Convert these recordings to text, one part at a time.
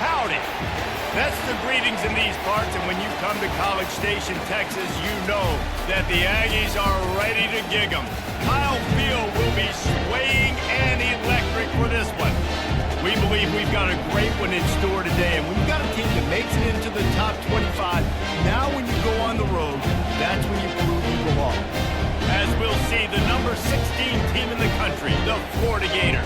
Howdy. That's the greetings in these parts, and when you come to College Station, Texas, you know that the Aggies are ready to gig 'em. Kyle Field will be swaying and electric for this one. We believe we've got a great one in store today, and when you've got a team that makes it into the top 25, now when you go on the road, that's when you prove you belong. As we'll see, the number 16 team in the country, the Florida Gators,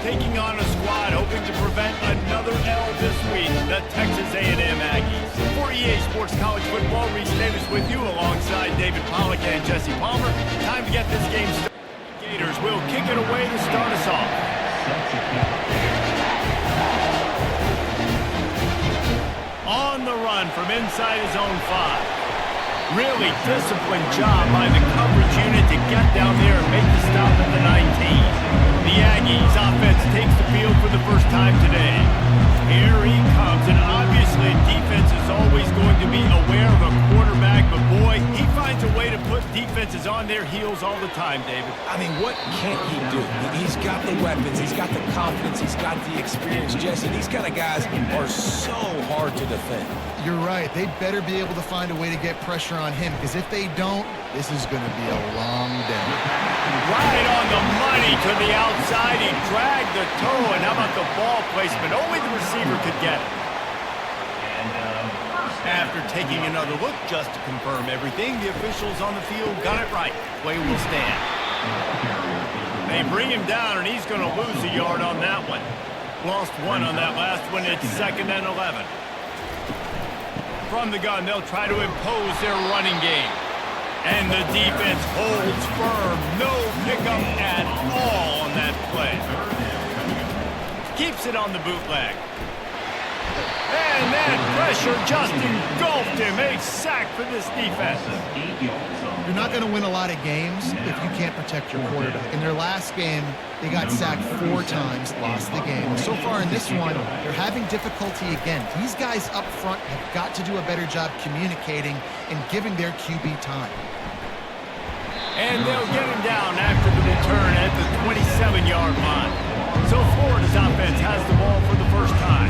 taking on a squad hoping to prevent another L this week, the Texas A&M Aggies. For EA Sports College Football, Reese Davis with you alongside David Pollack and Jesse Palmer. Time to get this game started. Gators will kick it away to start us off. On the run from inside his own 5. Really disciplined job by the coverage unit to get down there and make the stop at the 19. The Aggies offense takes the field for the first time today. Here he comes, and obviously defense is always going to be aware of a quarterback, but boy, he finds a way to put defenses on their heels all the time, David. I mean, what can't he do? He's got the weapons, he's got the confidence, he's got the experience, Jesse. These kind of guys are so hard to defend. You're right. They better be able to find a way to get pressure on him, because if they don't, this is going to be a long day. Right on the money to the outside. He dragged the toe, and how about the ball placement? Only the receiver could get it. After taking another look just to confirm everything, the officials on the field got it right. Play will stand. They bring him down, and he's going to lose a yard on that one. Lost one on that last one. It's 2nd and 11. From the gun, they'll try to impose their running game. And the defense holds firm. No pickup at all on that play. Keeps it on the bootleg. And that pressure just engulfed him. A sack for this defense. You're not going to win a lot of games if you can't protect your quarterback. In their last game, they got sacked 4 times, lost the game. So far in this one, they're having difficulty again. These guys up front have got to do a better job communicating and giving their QB time. And they'll get him down after the return at the 27-yard line. So Florida's offense has the ball for the first time.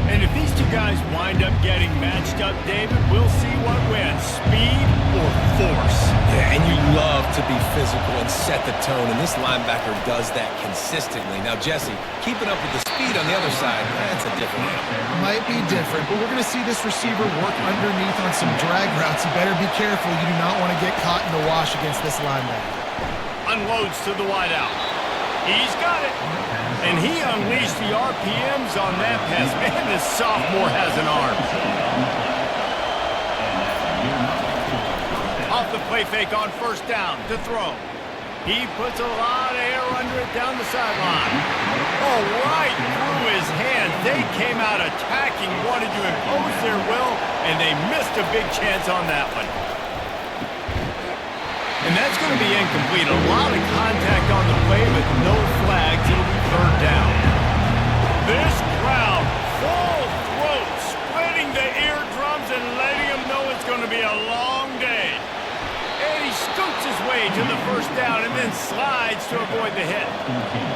And if these two guys wind up getting matched up, David, we'll see what wins, speed or force. Yeah, and you love to be physical and set the tone, and this linebacker does that consistently. Now, Jesse, keeping up with the speed on the other side, that's a different one. Might be different, but we're going to see this receiver work underneath on some drag routes. You better be careful. You do not want to get caught in the wash against this linebacker. Unloads to the wideout. He's got it. And he unleashed the RPMs on that pass. Man, this sophomore has an arm. Off the play fake on first down to throw. He puts a lot of air under it down the sideline. Oh, right through his hand. They came out attacking, wanted to impose their will, and they missed a big chance on that one. And that's going to be incomplete. A lot of contact on the play, but no flags. It'll be 3rd down. This crowd, full throat, splitting the eardrums and letting them know it's going to be a long day. And he scoots his way to the first down and then slides to avoid the hit.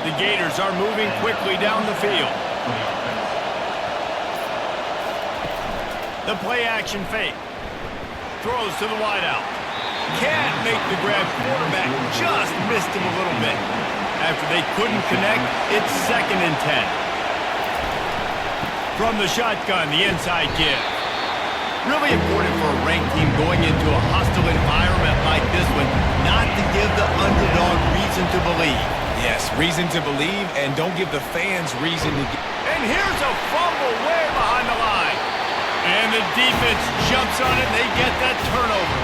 The Gators are moving quickly down the field. The play action fake. Throws to the wideout. Can't make the grab. Quarterback just missed him a little bit. After they couldn't connect, it's 2nd and 10. From the shotgun, the inside give. Really important for a ranked team going into a hostile environment like this one, not to give the underdog reason to believe. Yes, reason to believe, and don't give the fans reason to get... And here's a fumble way behind the line. And the defense jumps on it, and they get that turnover.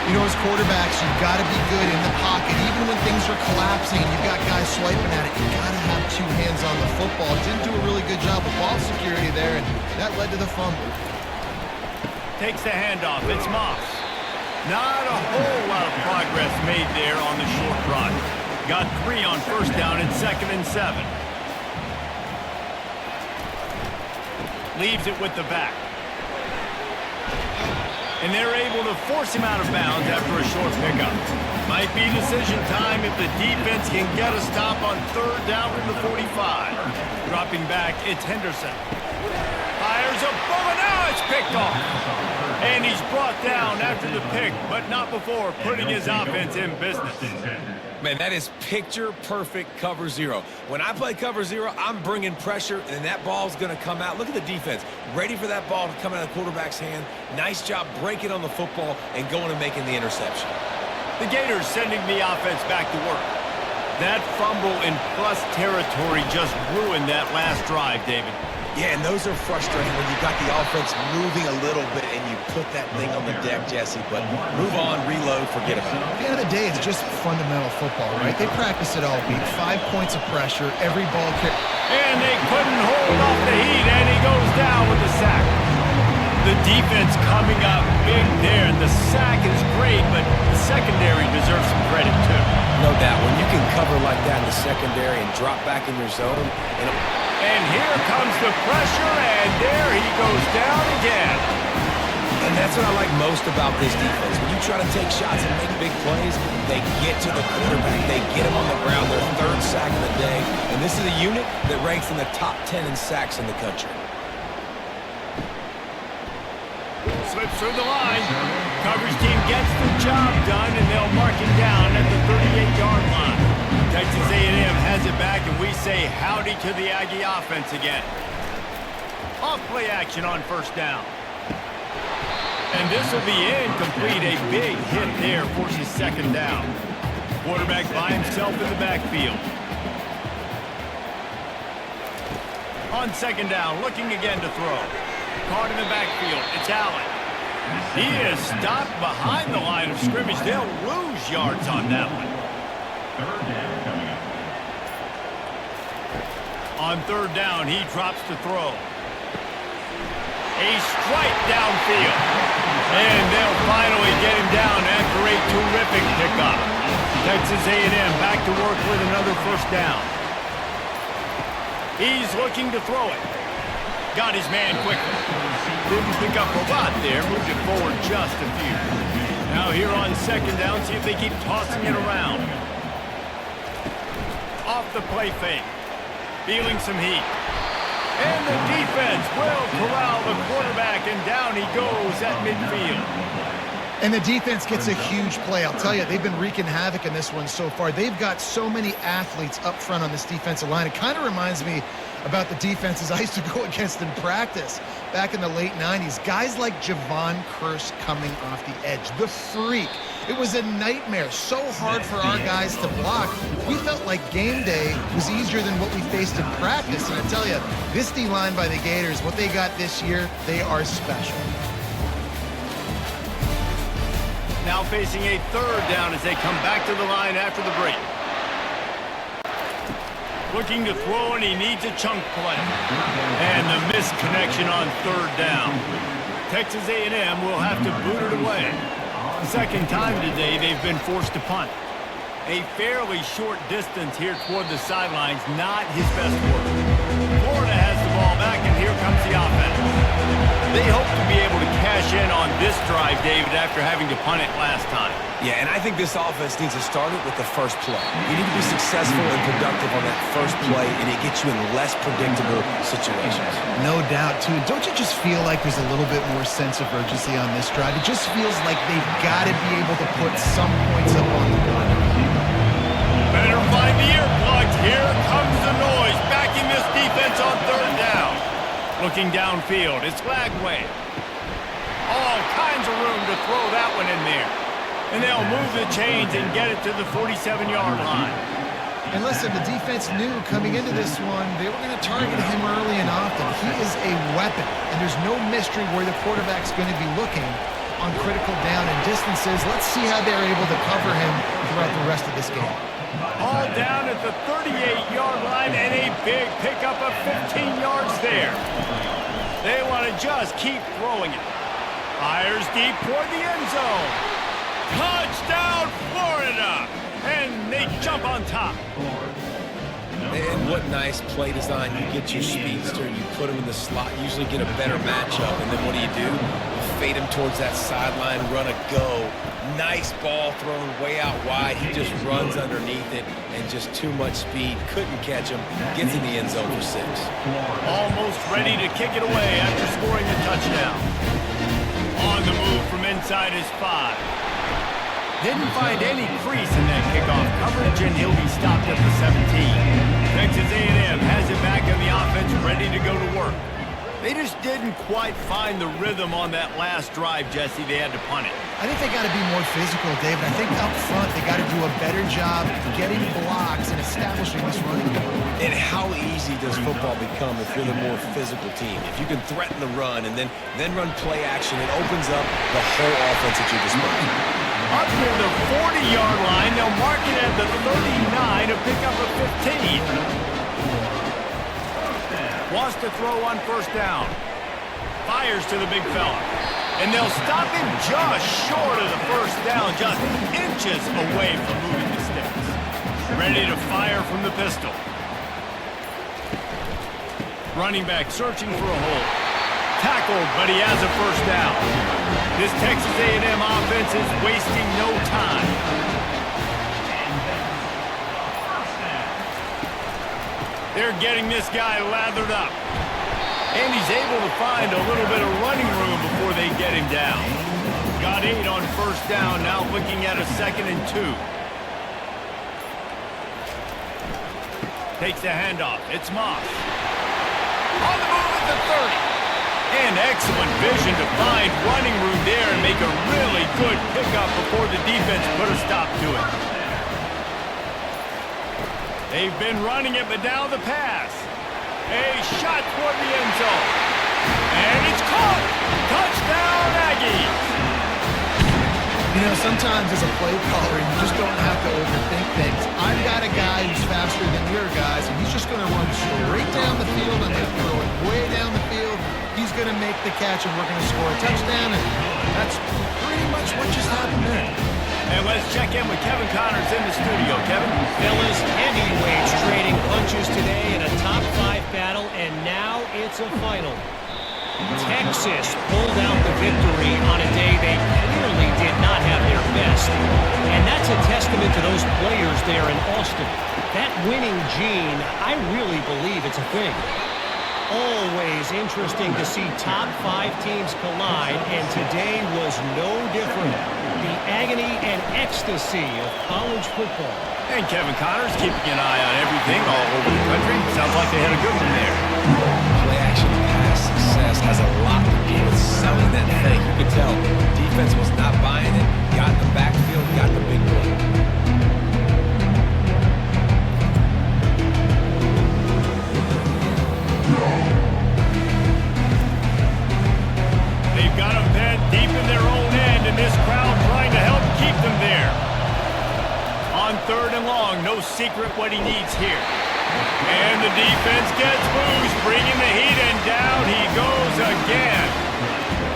You know, as quarterbacks, you've got to be good in the pocket. Even when things are collapsing and you've got guys swiping at it, you've got to have 2 hands on the football. Didn't do a really good job of ball security there, and that led to the fumble. Takes the handoff. It's Moss. Not a whole lot of progress made there on the short run. Got 3 on first down and 2nd and 7. Leaves it with the back. And they're able to force him out of bounds after a short pickup. Might be decision time if the defense can get a stop on 3rd down from the 45. Dropping back, it's Henderson. Fires a bullet. Now it's picked off. And he's brought down after the pick, but not before putting his offense in business. Man, that is picture-perfect cover zero. When I play cover zero, I'm bringing pressure, and that ball's going to come out. Look at the defense. Ready for that ball to come out of the quarterback's hand. Nice job breaking on the football and going and making the interception. The Gators sending the offense back to work. That fumble in plus territory just ruined that last drive, David. Yeah, and those are frustrating when you got the offense moving a little bit and you put that thing on the deck, Jesse. But move on, reload, forget about it. At the end of the day, it's just fundamental football, right? They practice it all week. 5 points of pressure, every ball kick. And they couldn't hold off the heat, and he goes down with the sack. The defense coming up big there. The sack is great, but the secondary deserves some credit, too. No doubt. When you can cover like that in the secondary and drop back in your zone. And here comes the pressure, and there he goes down again. And that's what I like most about this defense. When you try to take shots and make big plays, they get to the quarterback. They get him on the ground. Their 3rd sack of the day. And this is a unit that ranks in the top 10 in sacks in the country. Slips through the line. Coverage team gets the job done, and they'll mark him down at the 38-yard line. Texas A&M has it back, and we say howdy to the Aggie offense again. Off play action on 1st down. And this will be incomplete. A big hit there forces 2nd down. Quarterback by himself in the backfield. On 2nd down, looking again to throw. Caught in the backfield. It's Allen. He is stopped behind the line of scrimmage. They'll lose yards on that one. 3rd down coming up. On 3rd down, he drops to throw. A strike downfield. And they'll finally get him down after a terrific pickup. Texas A&M back to work with another 1st down. He's looking to throw it. Got his man quickly. Didn't pick up a lot there. Moved it forward just a few. Now here on 2nd down, see if they keep tossing it around. Off the play fake. Feeling some heat. And the defense will corral the quarterback, and down he goes at midfield. And the defense gets a huge play. I'll tell you, they've been wreaking havoc in this one so far. They've got so many athletes up front on this defensive line. It kind of reminds me about the defenses I used to go against in practice back in the late 90s. Guys like Javon Curse coming off the edge. The freak. It was a nightmare. So hard for our guys to block. We felt like game day was easier than what we faced in practice. And I tell you, this D-line by the Gators, what they got this year, they are special. Now facing a 3rd down as they come back to the line after the break. Looking to throw, and he needs a chunk play. And the missed connection on 3rd down. Texas A&M will have to boot it away. Second time today they've been forced to punt. A fairly short distance here toward the sidelines, not his best work. Florida has the ball back, and here comes the offense. They hope to be able to cash in on this drive, David, after having to punt it last time. Yeah, and I think this offense needs to start it with the first play. You need to be successful and productive on that first play, and it gets you in less predictable situations. No doubt, too. Don't you just feel like there's a little bit more sense of urgency on this drive? It just feels like they've got to be able to put some points up on the board. Better find the earplugs. Here comes the noise, backing this defense on 3rd down. Looking downfield, it's Lagway. All kinds of room to throw that one in there. And they'll move the chains and get it to the 47-yard line. And listen, the defense knew coming into this one, they were going to target him early and often. He is a weapon, and there's no mystery where the quarterback's going to be looking on critical down and distances. Let's see how they're able to cover him throughout the rest of this game. All down at the 38-yard line, and a big pickup of 15 yards there. They want to just keep throwing it. Fires deep toward the end zone. Touchdown, Florida! And they jump on top. And what nice play design. You get your speedster, you put him in the slot, usually get a better matchup, and then what do? You fade him towards that sideline, run a go. Nice ball thrown way out wide. He just runs underneath it, and just too much speed. Couldn't catch him. Gets in the end zone for 6. Almost ready to kick it away after scoring a touchdown. On the move from inside his 5. Didn't find any crease in that kickoff coverage, and he'll be stopped at the 17. Texas A&M has it back in the offense, ready to go to work. They just didn't quite find the rhythm on that last drive, Jesse. They had to punt it. I think they got to be more physical, David. I think up front they got to do a better job getting blocks and establishing this running game. And how easy does football become if you're the more physical team? If you can threaten the run and then run play action, it opens up the whole offense at your disposal. Up near the 40-yard line, they'll mark it at the 39 to pick up a 15. Wants to throw on first down. Fires to the big fella. And they'll stop him just short of the first down, just inches away from moving the sticks. Ready to fire from the pistol. Running back searching for a hole. Tackled, but he has a first down. This Texas A&M offense is wasting no time. They're getting this guy lathered up. And he's able to find a little bit of running room before they get him down. Got 8 on first down, now looking at a 2nd and 2. Takes the handoff. It's Moss. On the move at the 30. And excellent vision to find running room there and make a really good pickup before the defense put a stop to it. They've been running it, but now the pass. A shot toward the end zone. And it's caught. Touchdown, Aggies. You know, sometimes as a play caller, you just don't have to overthink things. I've got a guy who's faster than your guys, and he's just going to run straight down the field and then throw it way down the field. He's going to make the catch, and we're going to score a touchdown, and that's pretty much what just happened there. And let's check in with Kevin Connors in the studio. Kevin? Fellas, heavyweights trading punches today in a top 5 battle, and now it's a final. Texas pulled out the victory on a day they clearly did not have their best. And that's a testament to those players there in Austin. That winning gene, I really believe it's a thing. Always interesting to see top 5 teams collide, and today was no different. The agony and ecstasy of college football. And Kevin Connors keeping an eye on everything all over the country. Sounds like they had a good one there. Play action pass success has a lot to do with selling that thing. You could tell defense was not buying it. Got in the backfield, got the big play. They've got them penned deep in their own end, and this crowd trying to help keep them there. On 3rd and long, no secret what he needs here. And the defense gets loose, bringing the heat, and down he goes again.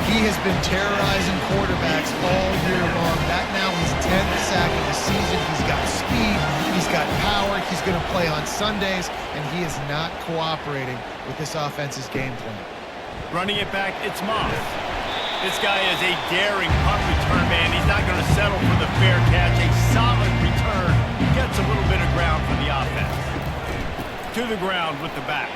He has been terrorizing quarterbacks all year long. That now his 10th sack of the season. He's got speed, he's got power, he's going to play on Sundays, and he is not cooperating with this offense's game plan. Running it back, it's Moss. This guy is a daring punt return man. He's not going to settle for the fair catch. A solid return. Gets a little bit of ground for the offense. To the ground with the back.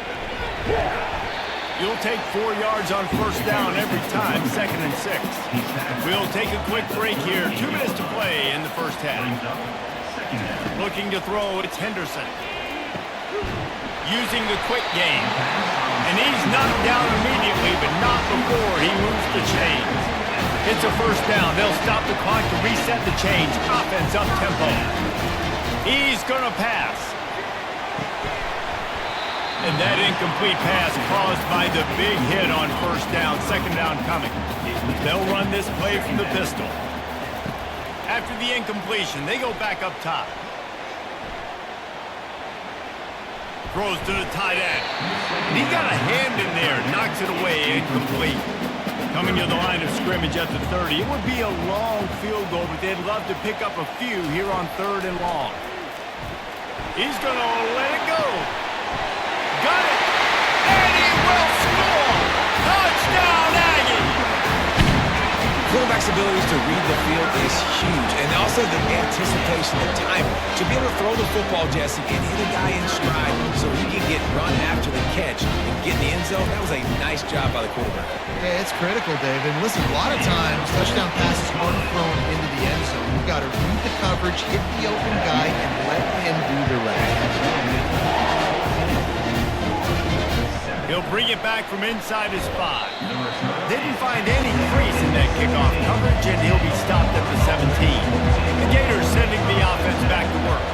You'll take 4 yards on first down every time, 2nd and 6. We'll take a quick break here. 2 minutes to play in the first half. Looking to throw, it's Henderson. Using the quick game. And he's knocked down immediately, but not before he moves the chains. It's a first down. They'll stop the clock to reset the chains. Offense up tempo. He's going to pass. And that incomplete pass caused by the big hit on first down. 2nd down coming. They'll run this play from the pistol. After the incompletion, they go back up top. Throws to the tight end. And he got a hand in there. Knocks it away. Incomplete. Coming to the line of scrimmage at the 30. It would be a long field goal, but they'd love to pick up a few here on 3rd and long. He's going to let it go. Got it. And he will score. Touchdown, Aggie. Quarterback's abilities to read the field is huge, and also the anticipation, the timing. To be able to throw the football, Jesse, and hit a guy in stride so he can get run after the catch and get in the end zone, that was a nice job by the quarterback. Yeah, it's critical, David. And listen, a lot of times, touchdown passes aren't thrown into the end zone. You've got to read the coverage, hit the open guy, and let him do the rest. He'll bring it back from inside his 5. Didn't find any crease in that kickoff coverage, and he'll be stopped at the 17. The Gators sending the offense back to work.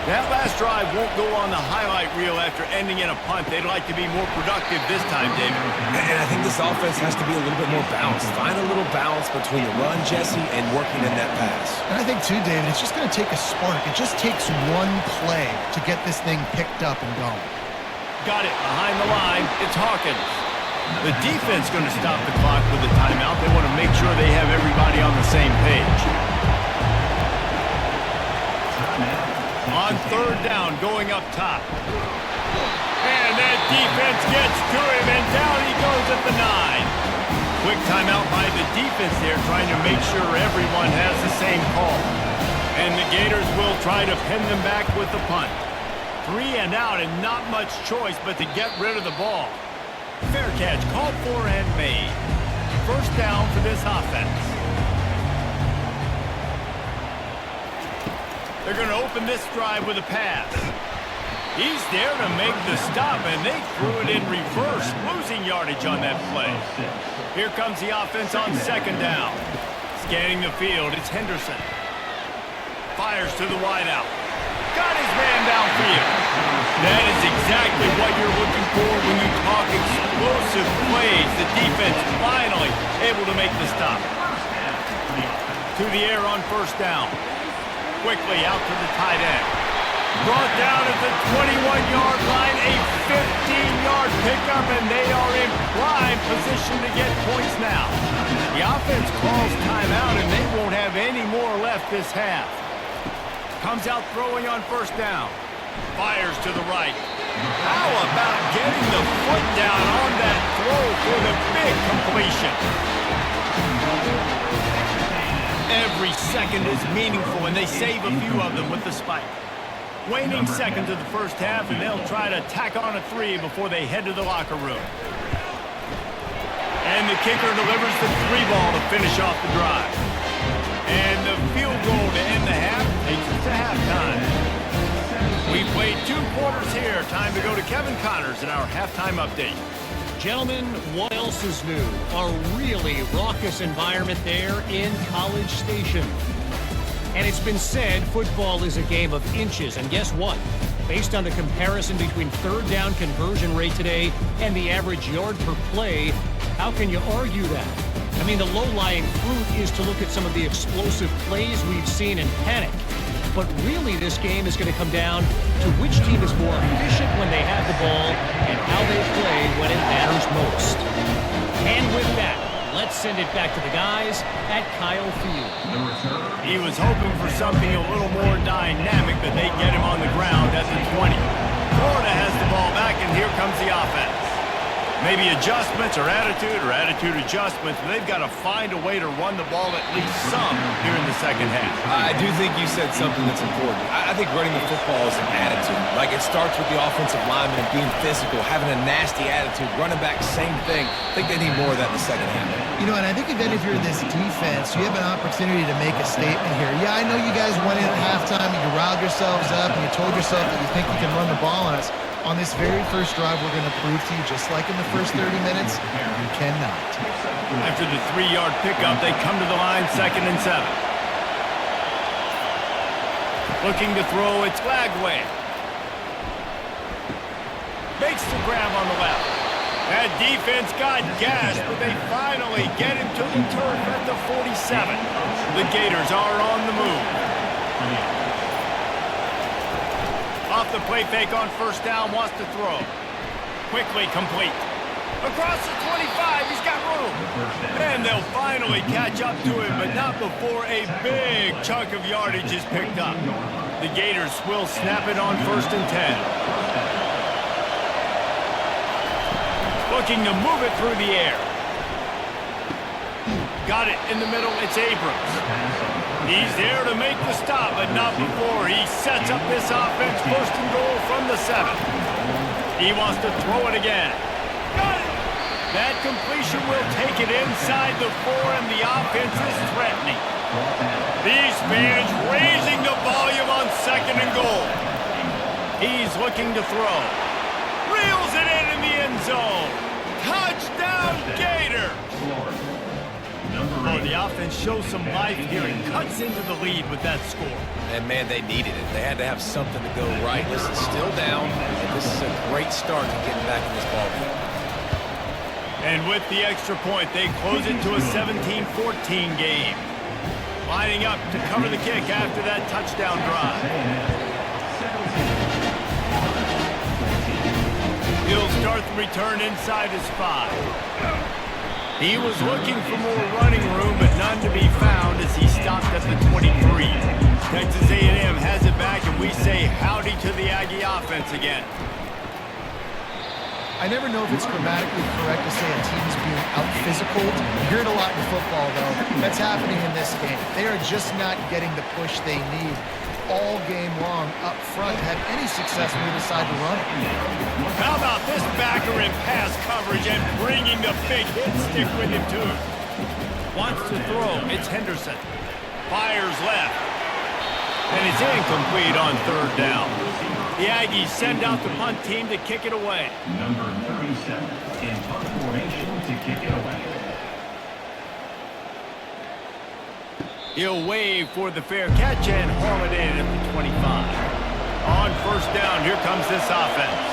That last drive won't go on the highlight reel after ending in a punt. They'd like to be more productive this time, David. And I think this offense has to be a little bit more balanced. Find a little balance between the run, Jesse, and working in that pass. And I think, too, David, it's just going to take a spark. It just takes one play to get this thing picked up and going. Got it behind the line. It's Hawkins. The defense going to stop the clock with a timeout. They want to make sure they have everybody on the same page. On third down, going up top. And that defense gets to him, and down he goes at the 9. Quick timeout by the defense there, trying to make sure everyone has the same call. And the Gators will try to pin them back with the punt. 3 and out, and not much choice but to get rid of the ball. Fair catch, called for and made. First down for this offense. They're going to open this drive with a pass. He's there to make the stop, and they threw it in reverse, losing yardage on that play. Here comes the offense on second down. Scanning the field, it's Henderson. Fires to the wideout. Got his man downfield. That is exactly what you're looking for when you talk explosive plays. The defense finally able to make the stop. To the air on first down. Quickly out to the tight end. Brought down at the 21-yard line. A 15-yard pickup, and they are in prime position to get points now. The offense calls timeout, and they won't have any more left this half. Comes out throwing on first down. Fires to the right. How about getting the foot down on that throw for the big completion? Every second is meaningful, and they save a few of them with the spike. Waning seconds of the first half, and they'll try to tack on a 3 before they head to the locker room. And the kicker delivers the 3 ball to finish off the drive. And the field goal to end the half takes us to halftime. We played 2 quarters here. Time to go to Kevin Connors in our halftime update. Gentlemen, what else is new? A really raucous environment there in College Station. And it's been said football is a game of inches. And guess what? Based on the comparison between third down conversion rate today and the average yard per play, how can you argue that? I mean, the low-lying fruit is to look at some of the explosive plays we've seen and panic. But really, this game is going to come down to which team is more efficient when they have the ball and how they play when it matters most. And with that, let's send it back to the guys at Kyle Field. He was hoping for something a little more dynamic, but they get him on the ground at the 20. Florida has the ball back, and here comes the offense. Maybe adjustments or attitude adjustments, but they've got to find a way to run the ball at least some here in the second half. I do think you said something that's important. I think running the football is an attitude. Like, it starts with the offensive lineman and being physical, having a nasty attitude. Running back, same thing. I think they need more of that in the second half. You know, and I think even if you're this defense, you have an opportunity to make a statement here. Yeah, I know you guys went in at halftime and you riled yourselves up and you told yourself that you think you can run the ball on us. On this very first drive, we're going to prove to you, just like in the first 30 minutes, you cannot. After the 3-yard pickup, they come to the line, 2nd and 7. Looking to throw, it's Lagway. Makes the grab on the left. That defense got gashed, but they finally get him to the turf at the 47. The Gators are on the move. Off the play fake on first down, wants to throw. Quickly complete. Across the 25, he's got room. And they'll finally catch up to him, but not before a big chunk of yardage is picked up. The Gators will snap it on 1st and 10. Looking to move it through the air. Got it in the middle, it's Abrams. He's there to make the stop, but not before he sets up this offense 1st and goal from the 7. He wants to throw it again. Got it! That completion will take it inside the 4, and the offense is threatening. These fans raising the volume on 2nd and goal. He's looking to throw. Reels it in the end zone. Touchdown, Gator! Oh, the offense shows some life here and cuts into the lead with that score. And, man, they needed it. They had to have something to go right. This is still down, and this is a great start to getting back in this ballgame. And with the extra point, they close it to a 17-14 game. Lining up to cover the kick after that touchdown drive. He'll start the return inside his 5. He was looking for more running room, but none to be found as he stopped at the 23. Texas A&M has it back, and we say howdy to the Aggie offense again. I never know if it's grammatically correct to say a team's being out-physical. You hear it a lot in football, though. That's happening in this game. They are just not getting the push they need all game long up front to have any success when they decide to run it. How about this backer in pass coverage and bringing the big hit stick with him, too? Wants to throw. It's Henderson. Fires left. And it's incomplete on 3rd down. The Aggies send out the punt team to kick it away. Number 37 in punt formation to kick it away. He'll wave for the fair catch and haul it in at the 25. On 1st down, here comes this offense.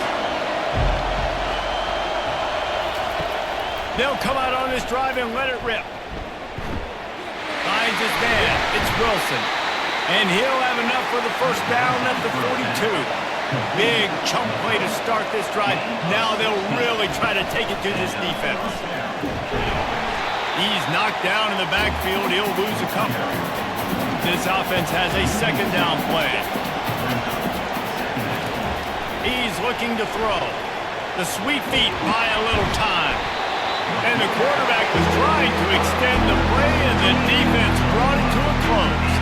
They'll come out on this drive and let it rip. Finds his man. It's Wilson. And he'll have enough for the 1st down at the 42. Big chunk play to start this drive. Now they'll really try to take it to this defense. He's knocked down in the backfield. He'll lose a couple. This offense has a 2nd down play. He's looking to throw. The sweet feet buy a little time. And the quarterback was trying to extend the play, and the defense brought it to a close.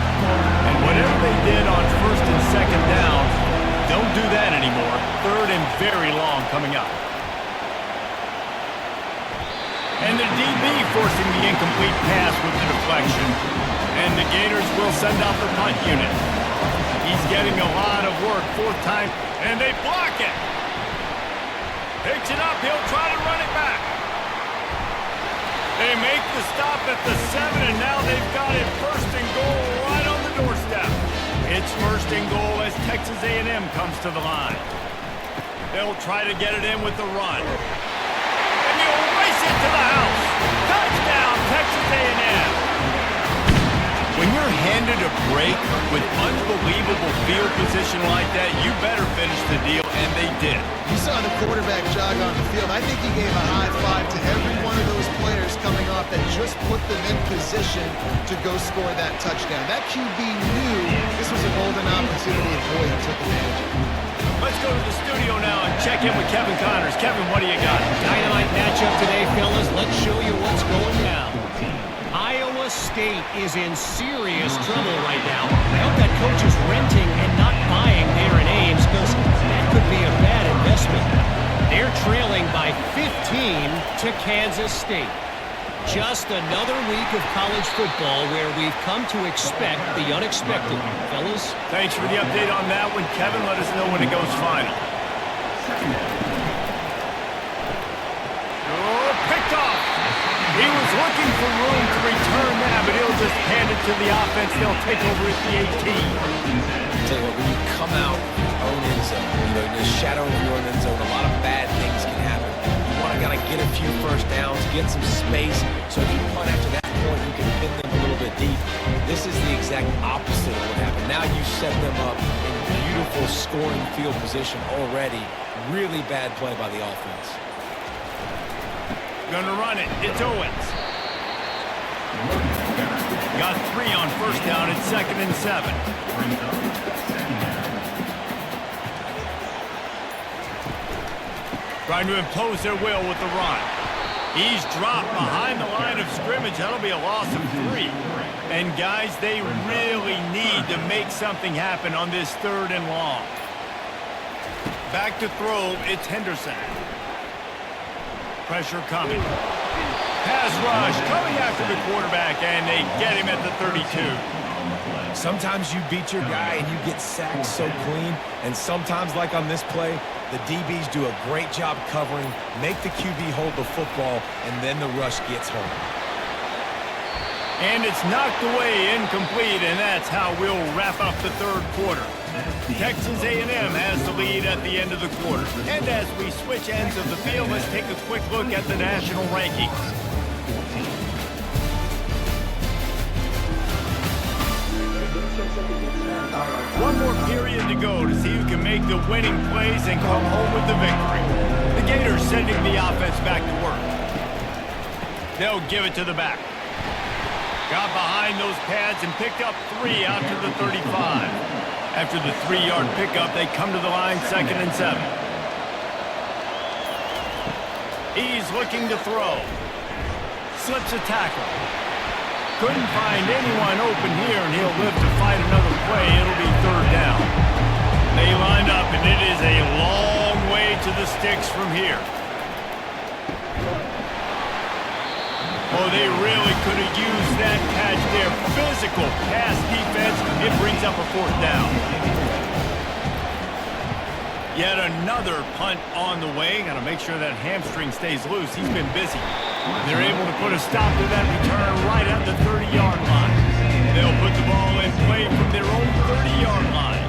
And whatever they did on 1st and 2nd down, don't do that anymore. 3rd and very long coming up. And the DB forcing the incomplete pass with the deflection. And the Gators will send out the punt unit. He's getting a lot of work, 4th time, and they block it. Picks it up, he'll try to run it back. They make the stop at the 7, and now they've got it 1st and goal right on the doorstep. It's 1st and goal as Texas A&M comes to the line. They'll try to get it in with the run. To the house. Touchdown, Texas A&M. When you're handed a break with unbelievable field position like that, you better finish the deal, and they did. You saw the quarterback jog on the field. I think he gave a high five to every one of those players coming off that just put them in position to go score that touchdown. That QB knew this was a golden opportunity, and boy, he took advantage of it. Let's go to the studio now and check in with Kevin Connors. Kevin, what do you got? Dynamite matchup today, fellas. Let's show you what's going down. Iowa State is in serious trouble right now. I hope that coach is renting and not buying there in Ames, because that could be a bad investment. They're trailing by 15 to Kansas State. Just another week of college football where we've come to expect the unexpected. Fellas? Thanks for the update on that one, Kevin. Let us know when it goes final. Oh, picked off. He was looking for room to return that, but he'll just hand it to the offense. They'll take over at the 18. Tell you what, when you come out your own end zone, in the shadow of your own end zone, a lot of bad things can happen. Got to get a few 1st downs, get some space, so if you punt after that point, you can pin them a little bit deep. This is the exact opposite of what happened. Now you set them up in beautiful scoring field position already. Really bad play by the offense. Gonna run it. It's Owens. Got 3 on first down. It's 2nd and 7. Trying to impose their will with the run. He's dropped behind the line of scrimmage. That'll be a loss of 3. And guys, they really need to make something happen on this 3rd and long. Back to throw, it's Henderson. Pressure coming. Pass rush coming after the quarterback, and they get him at the 32. Sometimes you beat your guy and you get sacked so clean, and sometimes, like on this play, the DBs do a great job covering, make the QB hold the football, and then the rush gets home. And it's knocked away, incomplete, and that's how we'll wrap up the 3rd quarter. Texas A&M has the lead at the end of the quarter. And as we switch ends of the field, let's take a quick look at the national rankings. One more period to go to see who can make the winning plays and come home with the victory. The Gators sending the offense back to work. They'll give it to the back. Got behind those pads and picked up 3 out to the 35. After the 3-yard pickup, they come to the line, 2nd and 7. He's looking to throw. Slips a tackle. Couldn't find anyone open here, and he'll live to fight another play. It'll be 3rd down. They lined up, and it is a long way to the sticks from here. Oh, they really could have used that catch there. Physical pass defense. It brings up a 4th down. Yet another punt on the way. Got to make sure that hamstring stays loose. He's been busy. They're able to put a stop to that return right at the 30-yard line. They'll put the ball in play from their own 30-yard line.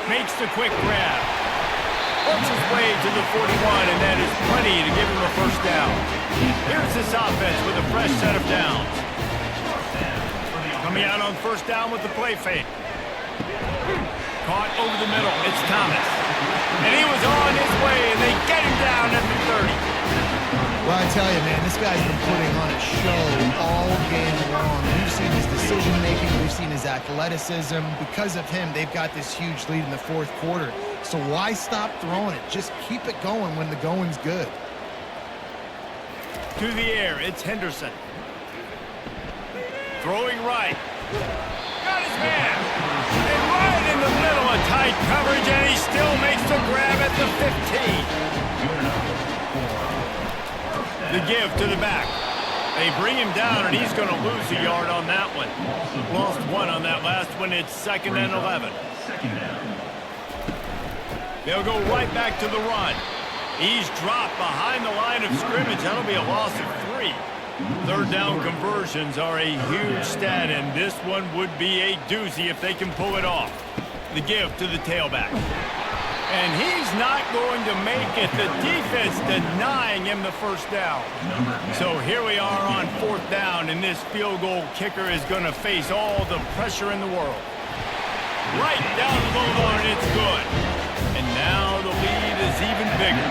Makes the quick grab. Works his way to the 41, and that is plenty to give him a 1st down. Here's this offense with a fresh set of downs. Coming out on 1st down with the play fake. Caught over the middle. It's Thomas. And he was on his way, and they get him down at the 30. Well, I tell you, man, this guy's been putting on a show all game long. We've seen his decision-making. We've seen his athleticism. Because of him, they've got this huge lead in the 4th quarter. So why stop throwing it? Just keep it going when the going's good. To the air, it's Henderson. Throwing right. Got his man. And right in the middle of tight coverage, and he still makes the grab at the 15. The give to the back. They bring him down, and he's going to lose a yard on that one. Lost 1 on that last one. It's 2nd and 11. They'll go right back to the run. He's dropped behind the line of scrimmage. That'll be a loss of 3. 3rd down conversions are a huge stat, and this one would be a doozy if they can pull it off. The give to the tailback. And he's not going to make it. The defense denying him the 1st down. So here we are on 4th down, and this field goal kicker is going to face all the pressure in the world. Right down the boulevard, it's good. And now the lead is even bigger.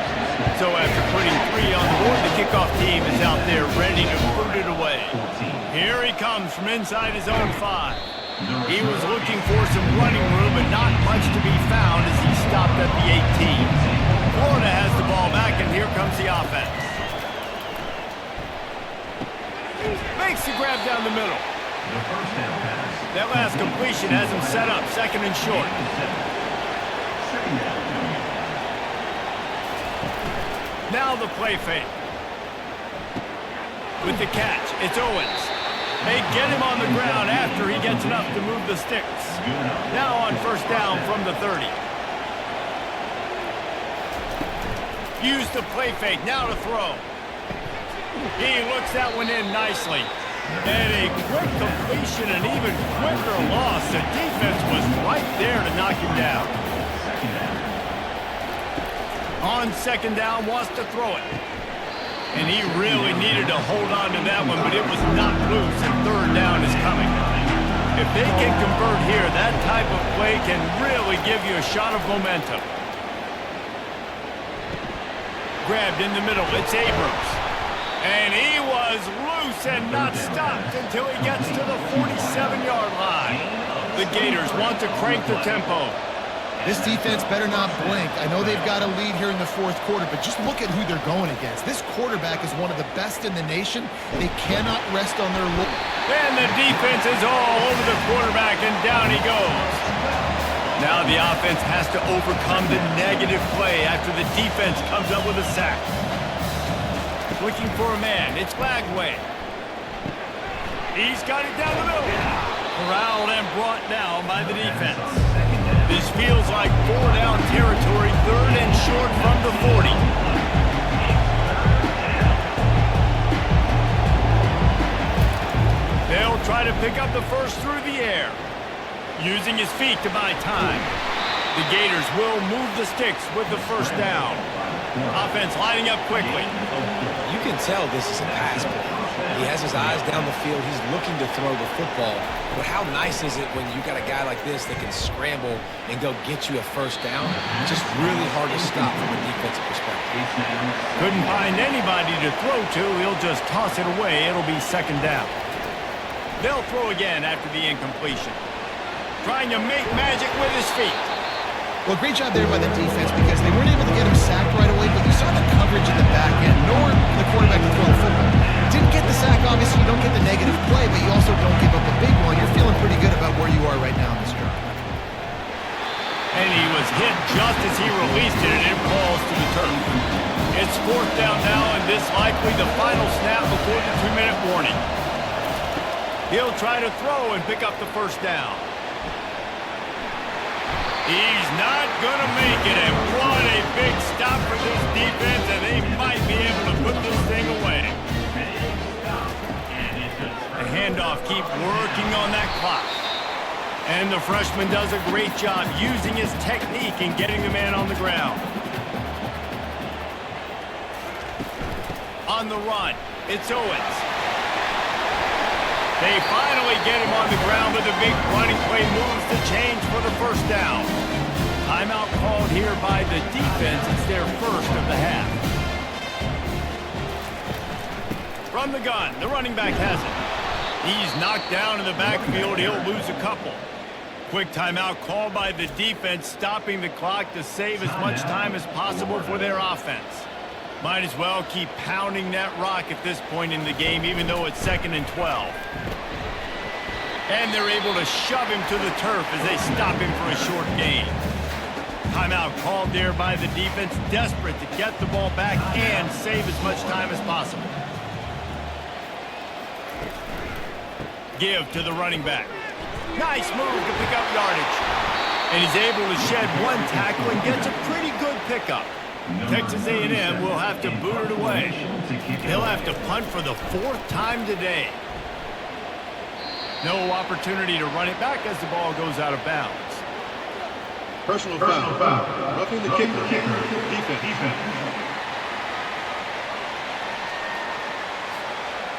So after putting 3 on the board, the kickoff team is out there ready to put it away. Here he comes from inside his own 5. He was looking for some running room, but not much to be found as he stopped at the 18. Florida has the ball back, and here comes the offense. Makes the grab down the middle. That last completion has him set up, 2nd and short. Now the play fake. With the catch, it's Owens. They get him on the ground after he gets enough to move the sticks. Now on 1st down from the 30. Use the play fake, now to throw. He looks that one in nicely. And a quick completion, an even quicker loss. The defense was right there to knock him down. On 2nd down, wants to throw it. And he really needed to hold on to that one, but it was not loose, and 3rd down is coming. If they can convert here, that type of play can really give you a shot of momentum. grabbed in the middle. It's Abrams. And he was loose and not stopped until he gets to the 47-yard line. The Gators want to crank the tempo. This defense better not blink. I know they've got a lead here in the fourth quarter, but just look at who they're going against. This quarterback is one of the best in the nation. They cannot rest on their laurels. And the defense is all over the quarterback, and down he goes. Now the offense has to overcome the negative play after the defense comes up with a sack. Looking for a man. It's Lagway. He's got it down the middle. Corralled and brought down by the defense. This feels like 4-down territory, 3rd and short from the 40. They'll try to pick up the first through the air, using his feet to buy time. The Gators will move the sticks with the first down. Offense lining up quickly. You can tell this is a pass play. He has his eyes down the field. He's looking to throw the football. But how nice is it when you got a guy like this that can scramble and go get you a first down? Just really hard to stop from a defensive perspective. Couldn't find anybody to throw to. He'll just toss it away. It'll be 2nd down. They'll throw again after the incompletion. Trying to make magic with his feet. Well, great job there by the defense because they weren't able to get him sacked right away, but you saw the coverage in the back end, nor the quarterback to throw the football. Didn't get the sack, obviously. You don't get the negative play, but you also don't give up a big one. You're feeling pretty good about where you are right now in this drive. And he was hit just as he released it, and it falls to the turf. It's 4th down now, and this likely the final snap before the 2-minute warning. He'll try to throw and pick up the first down. He's not going to make it, and what a big stop for this defense, and they might be able to put this thing away. The handoff keep working on that clock. And the freshman does a great job using his technique and getting the man on the ground. On the run, it's Owens. They finally get him on the ground with a big running play, moves the chains for the first down. Timeout called here by the defense. It's their first of the half. From the gun, the running back has it. He's knocked down in the backfield. He'll lose a couple. Quick timeout called by the defense, stopping the clock to save as much time as possible for their offense. Might as well keep pounding that rock at this point in the game, even though it's 2nd and 12. And they're able to shove him to the turf as they stop him for a short gain. Timeout called there by the defense, desperate to get the ball back and save as much time as possible. Give to the running back. Nice move to pick up yardage. And he's able to shed one tackle and gets a pretty good pickup. Texas A&M will have to boot it away. They'll have to punt for the 4th time today. No opportunity to run it back as the ball goes out of bounds. Personal foul. Roughing the kicker. Defense.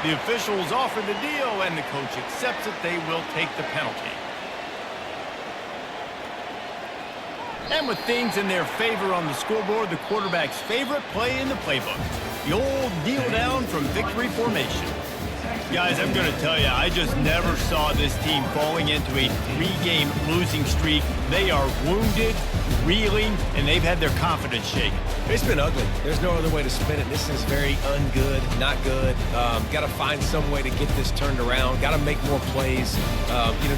The officials offer the deal, and the coach accepts it. They will take the penalty. And with things in their favor on the scoreboard, the quarterback's favorite play in the playbook, the old kneel down from victory formation. Guys, I'm going to tell you, I just never saw this team falling into a 3-game losing streak. They are wounded, reeling, and they've had their confidence shaken. It's been ugly. There's no other way to spin it. This is very ungood, not good. Got to find some way to get this turned around. Got to make more plays.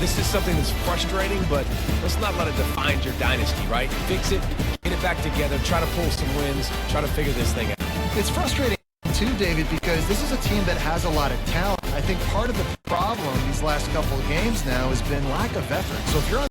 This is something that's frustrating, but let's not let it define your dynasty, right? Fix it, get it back together, try to pull some wins, try to figure this thing out. It's frustrating too, David, because this is a team that has a lot of talent. I think part of the problem these last couple of games now has been lack of effort. So if you're on